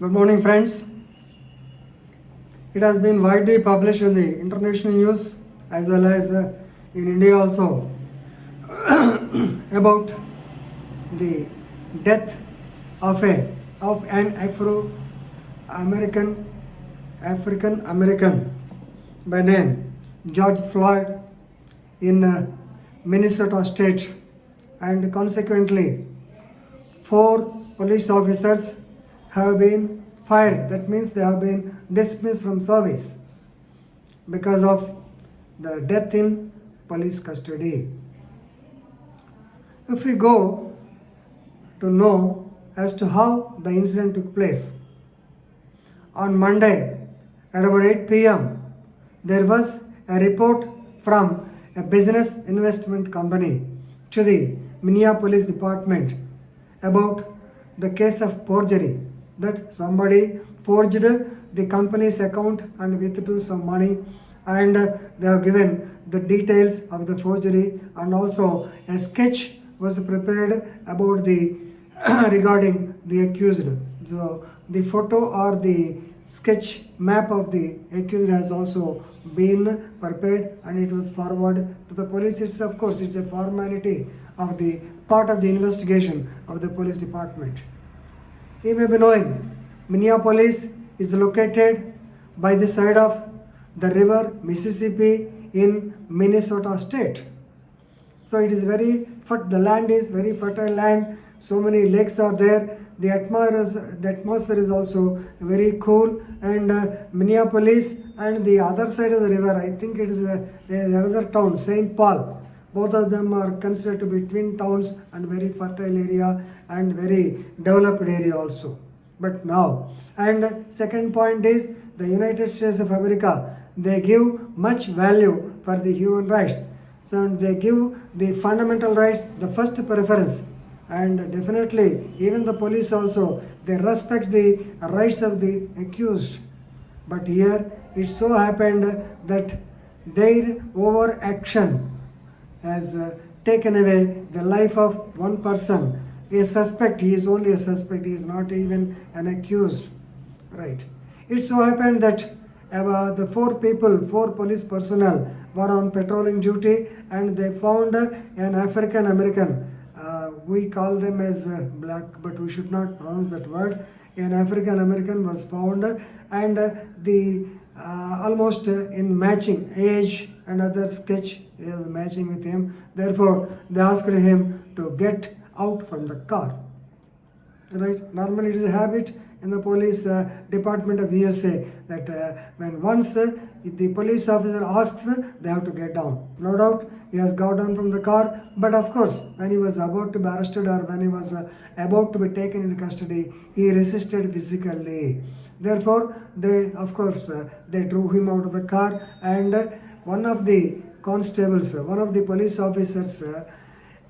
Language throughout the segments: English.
Good morning, friends. It has been widely published in the international news as well as in India also about the death of an African American by name George Floyd in Minnesota state, and consequently 4 police officers have been fired. That means they have been dismissed from service because of the death in police custody. If we go to know as to how the incident took place, on Monday at about 8 p.m., there was a report from a business investment company to the Minneapolis department about the case of forgery, that somebody forged the company's account and withdrew some money, and they have given the details of the forgery, and also a sketch was prepared about the regarding the accused. So the photo or the sketch map of the accused has also been prepared and it was forwarded to the police. It's of course it's a formality of the part of the investigation of the police department. You may be knowing Minneapolis is located by the side of the river Mississippi in Minnesota state. So it is the land is very fertile land. So many lakes are there. The atmosphere is also very cool, and Minneapolis and the other side of the river, I think it is another town, St. Paul. Both of them are considered to be twin towns and very fertile area and very developed area also. But now, and second point is the United States of America, they give much value for the human rights. So they give the fundamental rights the first preference, and definitely even the police also, they respect the rights of the accused. But here it so happened that their overaction has taken away the life of one person, a suspect. He is only a suspect, he is not even an accused, right? It so happened that the 4 police personnel were on patrolling duty, and they found an African American. We call them as black, but we should not pronounce that word. An African American was found, and the almost in matching age and other sketch is matching with him. Therefore, they asked him to get out from the car. Right? Normally, it is a habit in the police department of USA that when once the police officer asks, they have to get down. No doubt, he has got down from the car, but of course, when he was about to be arrested or when he was about to be taken into custody, he resisted physically. Therefore, they drew him out of the car, and one of the constables, one of the police officers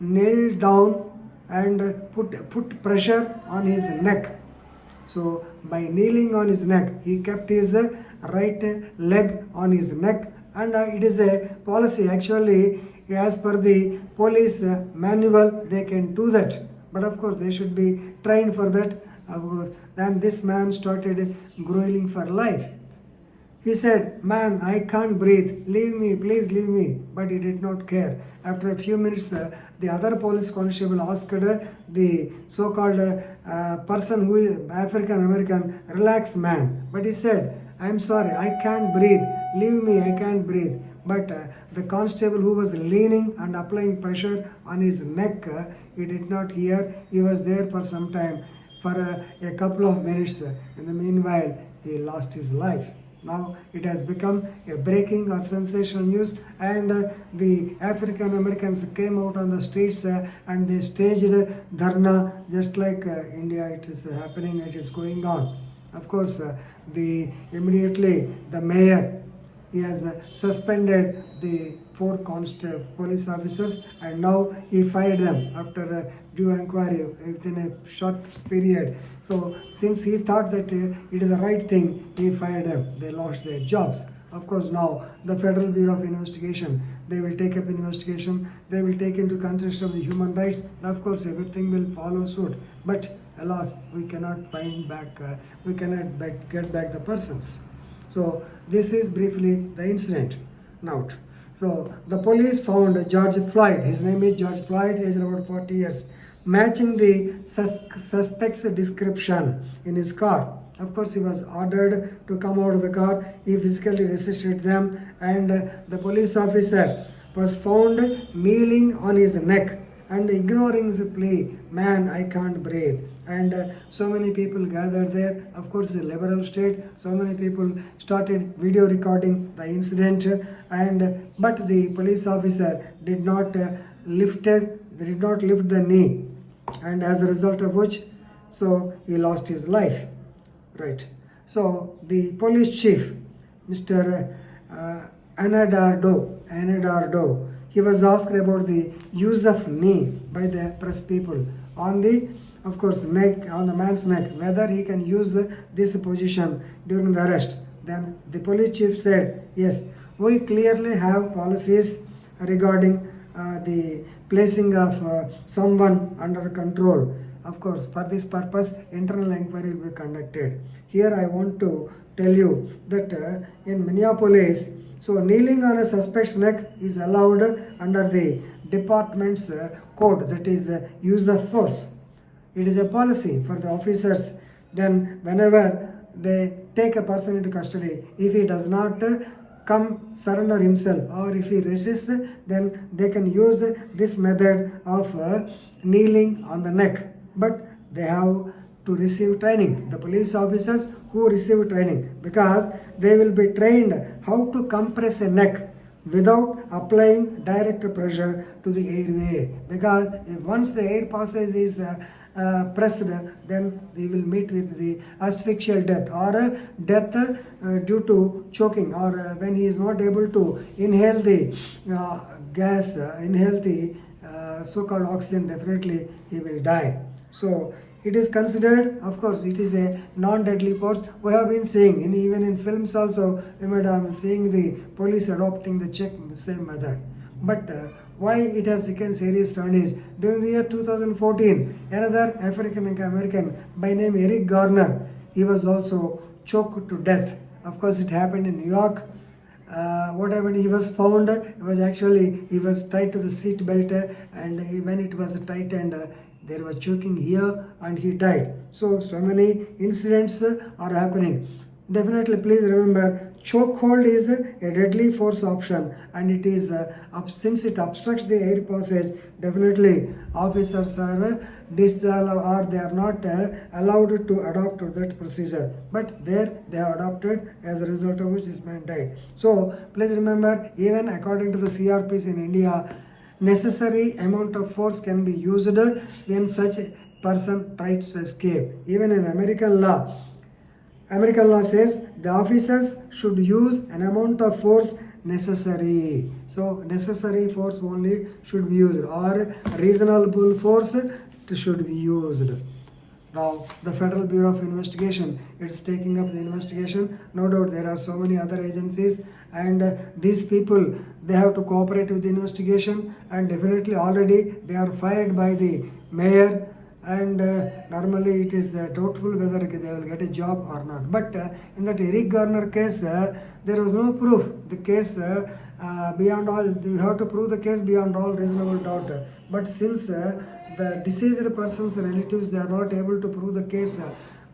knelt down and put pressure on his neck. So by kneeling on his neck, he kept his right leg on his neck, and it is a policy actually. As per the police manual, they can do that, but of course they should be trained for that. Then this man started groveling for life. He said, "Man, I can't breathe. Leave me, please leave me." But he did not care. After a few minutes, the other police constable asked the so-called person who is African American, "Relax, man." But he said, "I'm sorry, I can't breathe. Leave me, I can't breathe." But the constable who was leaning and applying pressure on his neck, he did not hear. He was there for some time, for a couple of minutes. In the meanwhile, he lost his life. Now it has become a breaking or sensational news, and the African Americans came out on the streets and they staged dharna, just like India. It is happening, it is going on. Of course, immediately the mayor, he has suspended the 4 police officers, and now he fired them after due inquiry within a short period. So since he thought that it is the right thing, he fired them. They lost their jobs. Of course, now the Federal Bureau of Investigation, they will take up investigation. They will take into consideration the human rights. And of course, everything will follow suit. But alas, we cannot find back, get back the persons. So this is briefly the incident. Now, so the police found George Floyd. His name is George Floyd, aged about 40 years, matching the suspect's description in his car. Of course, he was ordered to come out of the car. He physically resisted them, and the police officer was found kneeling on his neck and ignoring his plea, "Man, I can't breathe." And so many people gathered there. Of course, it's a liberal state. So many people started video recording the incident, and but the police officer did not lift the knee, and as a result of which, so he lost his life. Right. So the police chief, Mr. Anadar, he was asked about the use of knee by the press people on the, of course, neck, on the man's neck, whether he can use this position during the arrest. Then the police chief said, yes, we clearly have policies regarding the placing of someone under control. Of course, for this purpose, internal inquiry will be conducted. Here I want to tell you that in Minneapolis, so kneeling on a suspect's neck is allowed under the department's code, that is use of force. It is a policy for the officers. Then whenever they take a person into custody, if he does not surrender himself, or if he resists, then they can use this method of kneeling on the neck. But they have to receive training, the police officers who receive training, because they will be trained how to compress a neck without applying direct pressure to the airway, because if once the air passage is pressed, then they will meet with the asphyxial death, or death due to choking, or when he is not able to inhale the gas, inhale the so-called oxygen, definitely he will die. So it is considered, of course, it is a non-deadly force. We have been seeing, even in films also, we might have seeing the police adopting the same method. But why it has taken serious turn is, during the year 2014, another African American by name Eric Garner, he was also choked to death. Of course, it happened in New York. What happened, he was found, he was tied to the seat belt, and when it was tightened, there was choking here and he died. So many incidents are happening. Definitely please remember, chokehold is a deadly force option, and it is since it obstructs the air passage, definitely officers are disallowed, or they are not allowed to adopt to that procedure. But there they are adopted, as a result of which this man died. So please remember, even according to the CRPs in India, necessary amount of force can be used when such a person tries to escape. Even in American law says the officers should use an amount of force necessary. So necessary force only should be used, or reasonable force should be used. Now, the Federal Bureau of Investigation, it's taking up the investigation. No doubt there are so many other agencies, and these people, they have to cooperate with the investigation, and definitely already they are fired by the mayor, and normally it is doubtful whether they will get a job or not. But in that Eric Garner case, there was no proof. The case beyond all, you have to prove the case beyond all reasonable doubt. But since the deceased person's relatives, they are not able to prove the case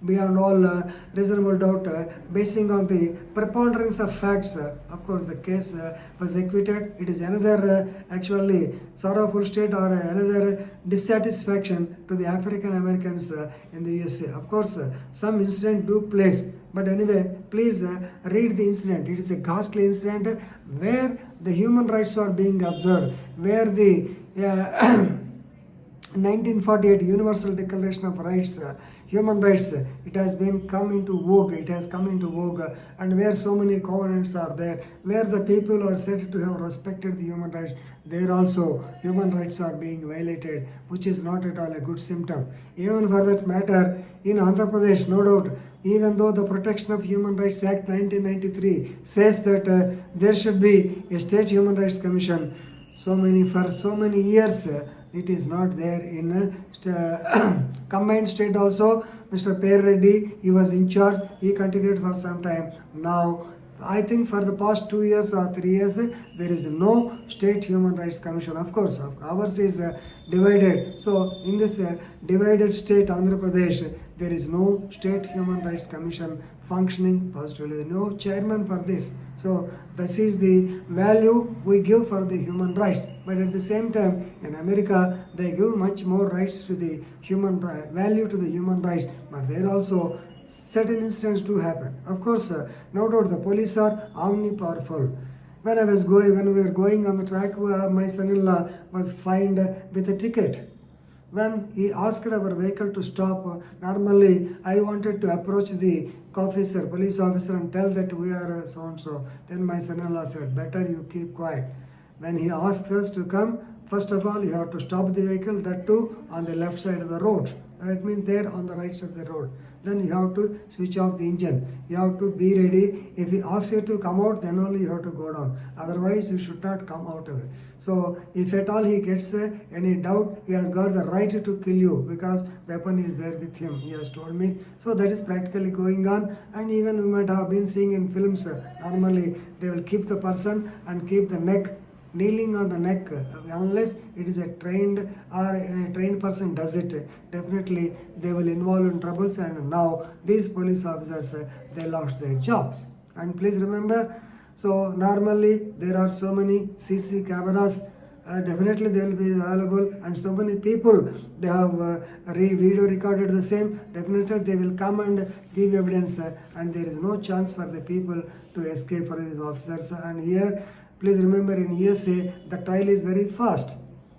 beyond all reasonable doubt, basing on the preponderance of facts, of course the case was acquitted. It is another actually sorrowful state, or another dissatisfaction to the African Americans in the USA. Of course, some incident took place, but anyway, please read the incident. It is a ghastly incident where the human rights are being observed, where the 1948 Universal Declaration of Rights, human rights, it has come into vogue, and where so many covenants are there, where the people are said to have respected the human rights, there also human rights are being violated, which is not at all a good symptom. Even for that matter, in Andhra Pradesh, no doubt, even though the Protection of Human Rights Act 1993 says that there should be a state human rights commission, for so many years, It is not there in combined state also. Mr. Per Reddy, he was in charge. He continued for some time. Now, I think for the past 2 years or 3 years, there is no state human rights commission. Of course, ours is divided. So, in this divided state, Andhra Pradesh, there is no state human rights commission functioning positively. No chairman for this. So, this is the value we give for the human rights. But at the same time, in America, they give much more rights to the value to the human rights. But there also certain incidents do happen. Of course, no doubt the police are omnipowerful. When we were going on the track, my son-in-law was fined with a ticket. When he asked our vehicle to stop, normally I wanted to approach the police officer, and tell that we are so and so. Then my son-in-law said, better you keep quiet. When he asks us to come, first of all, you have to stop the vehicle, that too on the left side of the road. It means there on the right side of the road. Then you have to switch off the engine. You have to be ready. If he asks you to come out, then only you have to go down. Otherwise, you should not come out of it. So, if at all he gets any doubt, he has got the right to kill you because weapon is there with him, he has told me. So, that is practically going on. And even we might have been seeing in films, normally they will keep the person and keep the neck, kneeling on the neck, unless it is a trained person does it, definitely they will involve in troubles. And now these police officers, they lost their jobs. And please remember, so normally there are so many CC cameras, definitely they will be available, and so many people, they have video recorded the same, definitely they will come and give evidence, and there is no chance for the people to escape for these officers. And here, please remember, in USA, the trial is very fast,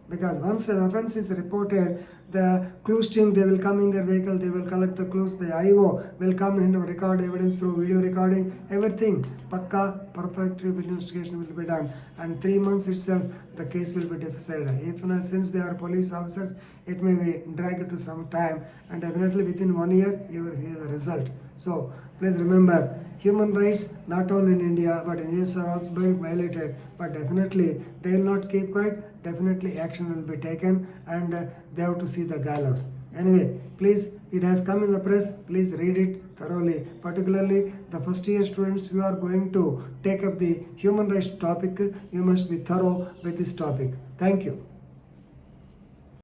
because once an offense is reported, the clues team, they will come in their vehicle, they will collect the clues, the IO will come and record evidence through video recording, everything. Pakka, perfect investigation will be done. And 3 months itself, the case will be decided. If not, since they are police officers, it may be dragged to some time, and definitely within 1 year, you will hear the result. So, please remember, human rights, not only in India, but in US are also being violated. But definitely, they will not keep quiet. Definitely, action will be taken, and they have to see the gallows. Anyway, please, it has come in the press. Please read it thoroughly. Particularly, the first year students who are going to take up the human rights topic, you must be thorough with this topic. Thank you.